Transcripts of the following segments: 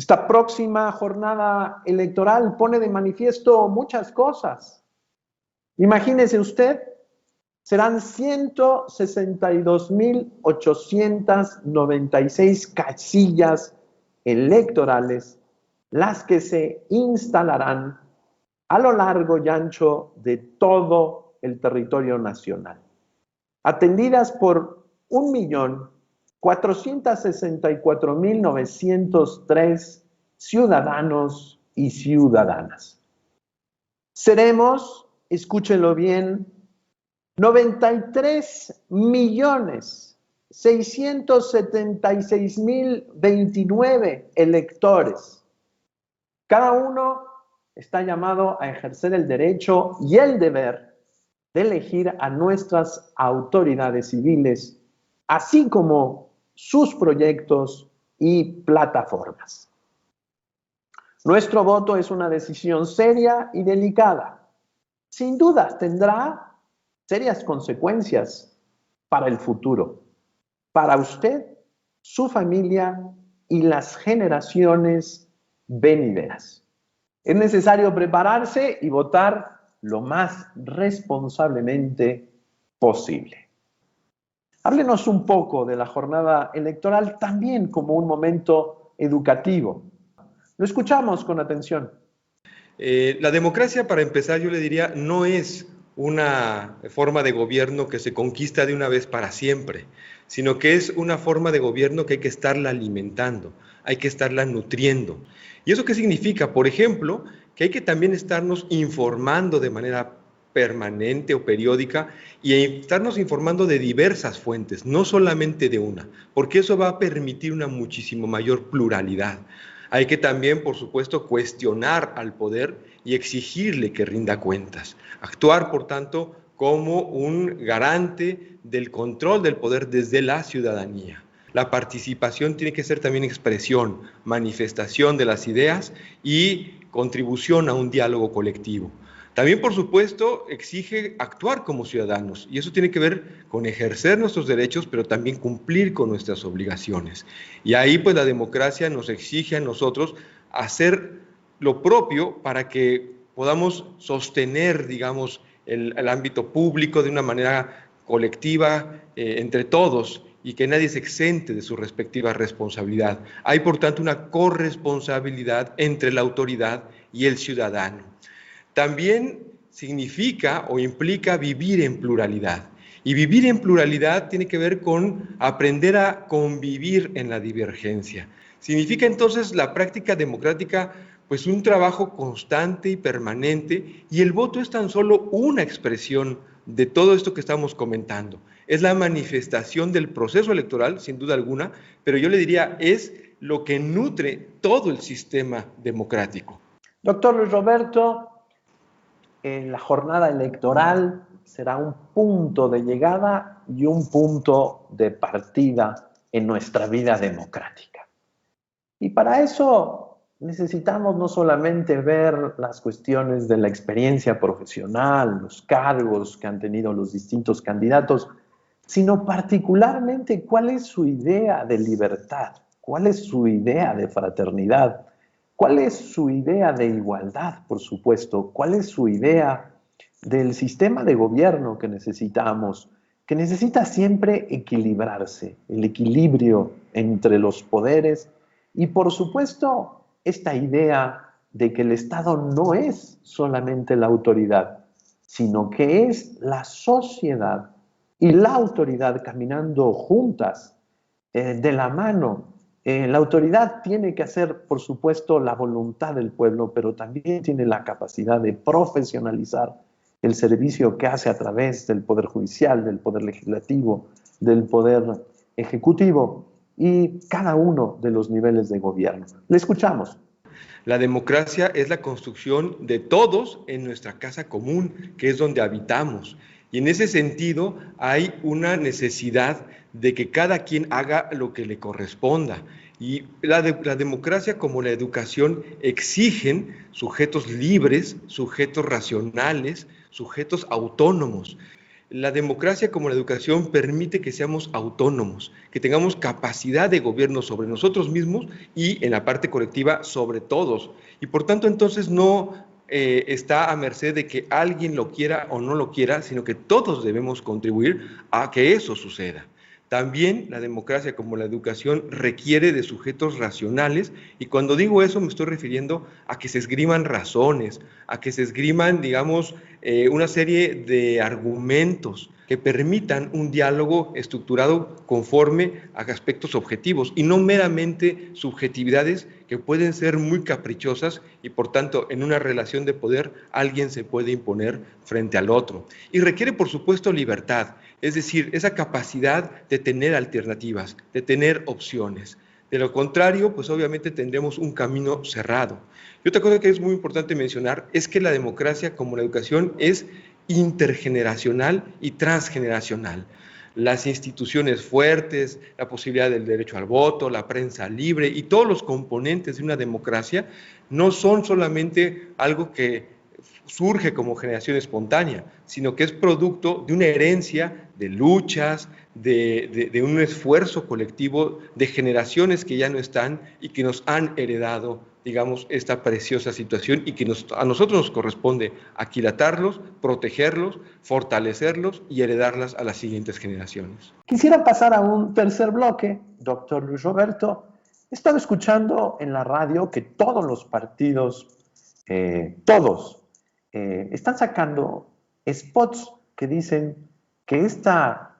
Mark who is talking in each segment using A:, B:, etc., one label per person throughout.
A: Esta próxima jornada electoral pone de manifiesto muchas cosas. Imagínese usted, serán 162.896 casillas electorales las que se instalarán a lo largo y ancho de todo el territorio nacional, atendidas por 1.464.903 ciudadanos y ciudadanas. Seremos, escúchenlo bien, 93.676.029 electores. Cada uno está llamado a ejercer el derecho y el deber de elegir a nuestras autoridades civiles, así como sus proyectos y plataformas. Nuestro voto es una decisión seria y delicada. Sin duda tendrá serias consecuencias para el futuro, para usted, su familia y las generaciones venideras. Es necesario prepararse y votar lo más responsablemente posible. Háblenos un poco de la jornada electoral también como un momento educativo. Lo escuchamos con atención.
B: La democracia, para empezar, yo le diría, no es una forma de gobierno que se conquista de una vez para siempre, sino que es una forma de gobierno que hay que estarla alimentando, hay que estarla nutriendo. ¿Y eso qué significa? Por ejemplo, que hay que también estarnos informando de manera permanente o periódica y estarnos informando de diversas fuentes, no solamente de una, porque eso va a permitir una muchísimo mayor pluralidad. Hay que también, por supuesto, cuestionar al poder y exigirle que rinda cuentas. Actuar, por tanto, como un garante del control del poder desde la ciudadanía. La participación tiene que ser también expresión, manifestación de las ideas y contribución a un diálogo colectivo. También, por supuesto, exige actuar como ciudadanos, y eso tiene que ver con ejercer nuestros derechos, pero también cumplir con nuestras obligaciones. Y ahí, pues, la democracia nos exige a nosotros hacer lo propio para que podamos sostener, digamos, el ámbito público de una manera colectiva, entre todos, y que nadie se exente de su respectiva responsabilidad. Hay, por tanto, una corresponsabilidad entre la autoridad y el ciudadano. También significa o implica vivir en pluralidad. Y vivir en pluralidad tiene que ver con aprender a convivir en la divergencia. Significa entonces la práctica democrática, pues un trabajo constante y permanente, y el voto es tan solo una expresión de todo esto que estamos comentando. Es la manifestación del proceso electoral, sin duda alguna, pero yo le diría, es lo que nutre todo el sistema democrático.
A: Doctor Luis Roberto, la jornada electoral será un punto de llegada y un punto de partida en nuestra vida democrática. Y para eso necesitamos no solamente ver las cuestiones de la experiencia profesional, los cargos que han tenido los distintos candidatos, sino particularmente cuál es su idea de libertad, cuál es su idea de fraternidad, cuál es su idea de igualdad, por supuesto, cuál es su idea del sistema de gobierno que necesitamos, que necesita siempre equilibrarse, el equilibrio entre los poderes y, por supuesto, esta idea de que el Estado no es solamente la autoridad, sino que es la sociedad y la autoridad caminando juntas, de la mano. La autoridad tiene que hacer, por supuesto, la voluntad del pueblo, pero también tiene la capacidad de profesionalizar el servicio que hace a través del Poder Judicial, del Poder Legislativo, del Poder Ejecutivo y cada uno de los niveles de gobierno. Le escuchamos.
B: La democracia es la construcción de todos en nuestra casa común, que es donde habitamos. Y en ese sentido hay una necesidad de que cada quien haga lo que le corresponda. Y la democracia como la educación exigen sujetos libres, sujetos racionales, sujetos autónomos. La democracia, como la educación, permite que seamos autónomos, que tengamos capacidad de gobierno sobre nosotros mismos y en la parte colectiva sobre todos. Y por tanto, entonces no está a merced de que alguien lo quiera o no lo quiera, sino que todos debemos contribuir a que eso suceda. También la democracia, como la educación, requiere de sujetos racionales, y cuando digo eso me estoy refiriendo a que se esgriman razones, a que se esgriman, digamos, una serie de argumentos que permitan un diálogo estructurado conforme a aspectos objetivos y no meramente subjetividades que pueden ser muy caprichosas y por tanto en una relación de poder alguien se puede imponer frente al otro. Y requiere por supuesto libertad, es decir, esa capacidad de tener alternativas, de tener opciones. De lo contrario, pues obviamente tendremos un camino cerrado. Y otra cosa que es muy importante mencionar es que la democracia, como la educación, es intergeneracional y transgeneracional. Las instituciones fuertes, la posibilidad del derecho al voto, la prensa libre y todos los componentes de una democracia no son solamente algo que surge como generación espontánea, sino que es producto de una herencia de luchas, de un esfuerzo colectivo de generaciones que ya no están y que nos han heredado, digamos, esta preciosa situación y que a nosotros nos corresponde aquilatarlos, protegerlos, fortalecerlos y heredarlas a las siguientes generaciones.
A: Quisiera pasar a un tercer bloque, doctor Luis Roberto. He estado escuchando en la radio que todos los partidos, están sacando spots que dicen que esta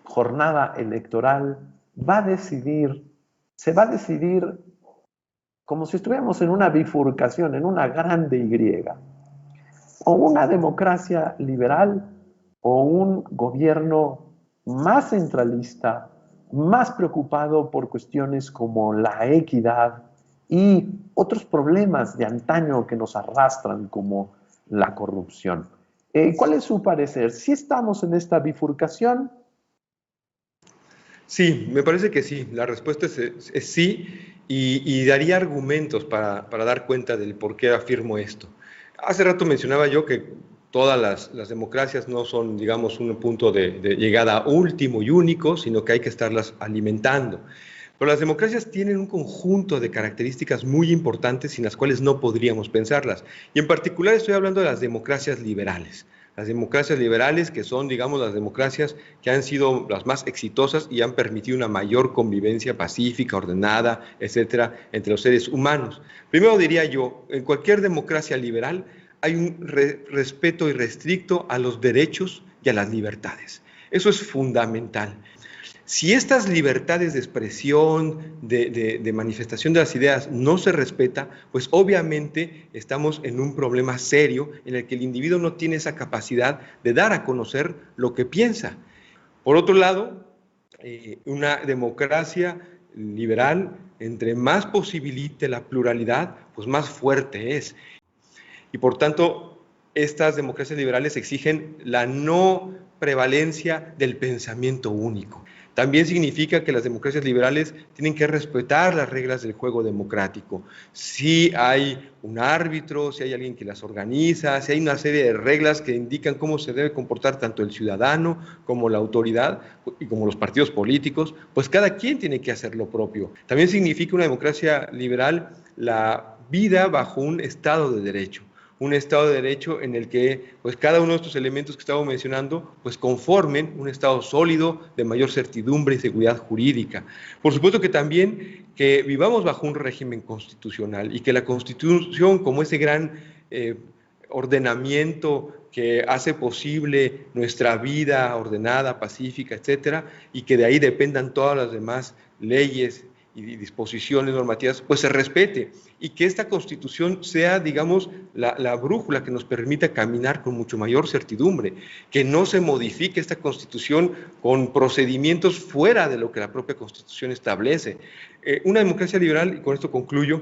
A: jornada electoral se va a decidir como si estuviéramos en una bifurcación, en una grande Y. O una democracia liberal o un gobierno más centralista, más preocupado por cuestiones como la equidad y otros problemas de antaño que nos arrastran como la corrupción. ¿Cuál es su parecer? ¿Sí estamos en esta bifurcación?
B: Sí, me parece que sí. La respuesta es sí y daría argumentos para dar cuenta del por qué afirmo esto. Hace rato mencionaba yo que todas las democracias no son, digamos, un punto de llegada último y único, sino que hay que estarlas alimentando. Pero las democracias tienen un conjunto de características muy importantes sin las cuales no podríamos pensarlas. Y en particular estoy hablando de las democracias liberales. Las democracias liberales, que son, digamos, las democracias que han sido las más exitosas y han permitido una mayor convivencia pacífica, ordenada, etcétera, entre los seres humanos. Primero diría yo, en cualquier democracia liberal hay un respeto irrestricto a los derechos y a las libertades. Eso es fundamental. Si estas libertades de expresión, de manifestación de las ideas no se respeta, pues obviamente estamos en un problema serio en el que el individuo no tiene esa capacidad de dar a conocer lo que piensa. Por otro lado, una democracia liberal, entre más posibilite la pluralidad, pues más fuerte es. Y por tanto, estas democracias liberales exigen la no prevalencia del pensamiento único. También significa que las democracias liberales tienen que respetar las reglas del juego democrático. Si hay un árbitro, si hay alguien que las organiza, si hay una serie de reglas que indican cómo se debe comportar tanto el ciudadano como la autoridad y como los partidos políticos, pues cada quien tiene que hacer lo propio. También significa una democracia liberal la vida bajo un Estado de Derecho. Un Estado de Derecho en el que pues, cada uno de estos elementos que estamos mencionando pues, conformen un Estado sólido de mayor certidumbre y seguridad jurídica. Por supuesto que también que vivamos bajo un régimen constitucional y que la Constitución, como ese gran ordenamiento que hace posible nuestra vida ordenada, pacífica, etcétera, y que de ahí dependan todas las demás leyes y disposiciones normativas, pues se respete y que esta Constitución sea, digamos, la brújula que nos permita caminar con mucho mayor certidumbre, que no se modifique esta Constitución con procedimientos fuera de lo que la propia Constitución establece. Una democracia liberal, y con esto concluyo,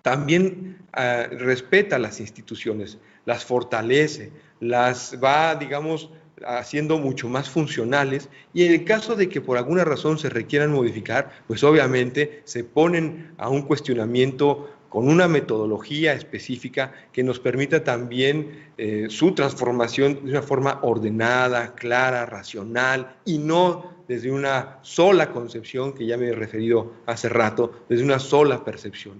B: también respeta las instituciones, las fortalece, las va, digamos, haciendo mucho más funcionales y en el caso de que por alguna razón se requieran modificar, pues obviamente se ponen a un cuestionamiento con una metodología específica que nos permita también su transformación de una forma ordenada, clara, racional, y no desde una sola concepción, que ya me he referido hace rato, desde una sola percepción.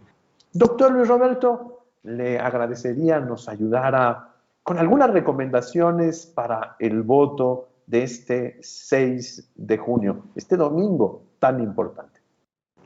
A: Doctor Luis Roberto, le agradecería nos ayudara con algunas recomendaciones para el voto de este 6 de junio, este domingo tan importante.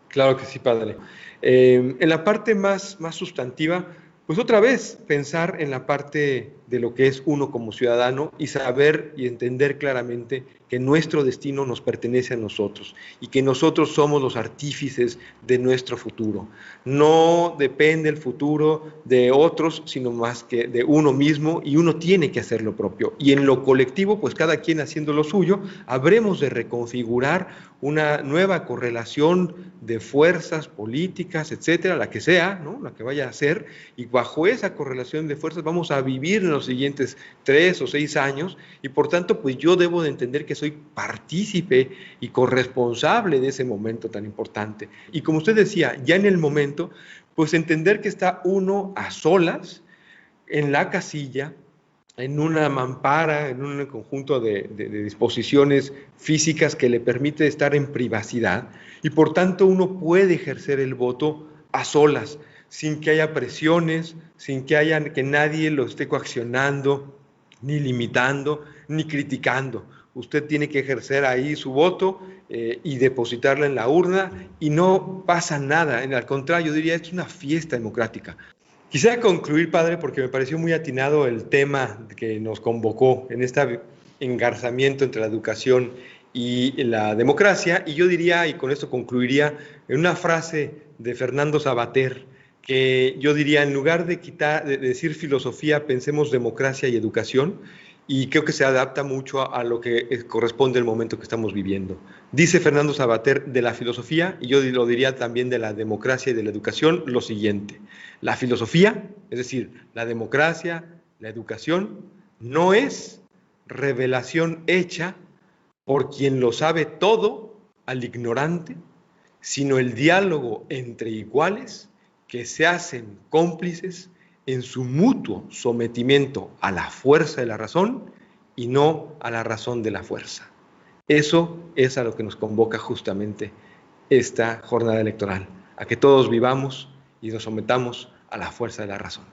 B: Claro que sí, padre. En la parte más sustantiva, pues otra vez pensar en la parte de lo que es uno como ciudadano y saber y entender claramente que nuestro destino nos pertenece a nosotros y que nosotros somos los artífices de nuestro futuro. No depende el futuro de otros, sino más que de uno mismo, y uno tiene que hacer lo propio. Y en lo colectivo, pues cada quien haciendo lo suyo, habremos de reconfigurar una nueva correlación de fuerzas políticas, etcétera, la que sea, ¿no? La que vaya a ser, y bajo esa correlación de fuerzas vamos a vivir en los siguientes 3 o 6 años, y por tanto, pues yo debo de entender que soy partícipe y corresponsable de ese momento tan importante. Y como usted decía, ya en el momento, pues entender que está uno a solas en la casilla, en una mampara, en un conjunto de disposiciones físicas que le permite estar en privacidad, y por tanto uno puede ejercer el voto a solas, sin que haya presiones, sin que nadie lo esté coaccionando, ni limitando, ni criticando. Usted tiene que ejercer ahí su voto y depositarla en la urna, y no pasa nada. Al contrario, yo diría, es una fiesta democrática. Quisiera concluir, padre, porque me pareció muy atinado el tema que nos convocó en este engarzamiento entre la educación y la democracia, y yo diría, y con esto concluiría, en una frase de Fernando Savater, que yo diría, en lugar de decir filosofía, pensemos democracia y educación, y creo que se adapta mucho a lo que corresponde al momento que estamos viviendo. Dice Fernando Savater de la filosofía, y yo lo diría también de la democracia y de la educación, lo siguiente: la filosofía, es decir, la democracia, la educación, no es revelación hecha por quien lo sabe todo al ignorante, sino el diálogo entre iguales que se hacen cómplices en su mutuo sometimiento a la fuerza de la razón y no a la razón de la fuerza. Eso es a lo que nos convoca justamente esta jornada electoral, a que todos vivamos y nos sometamos a la fuerza de la razón.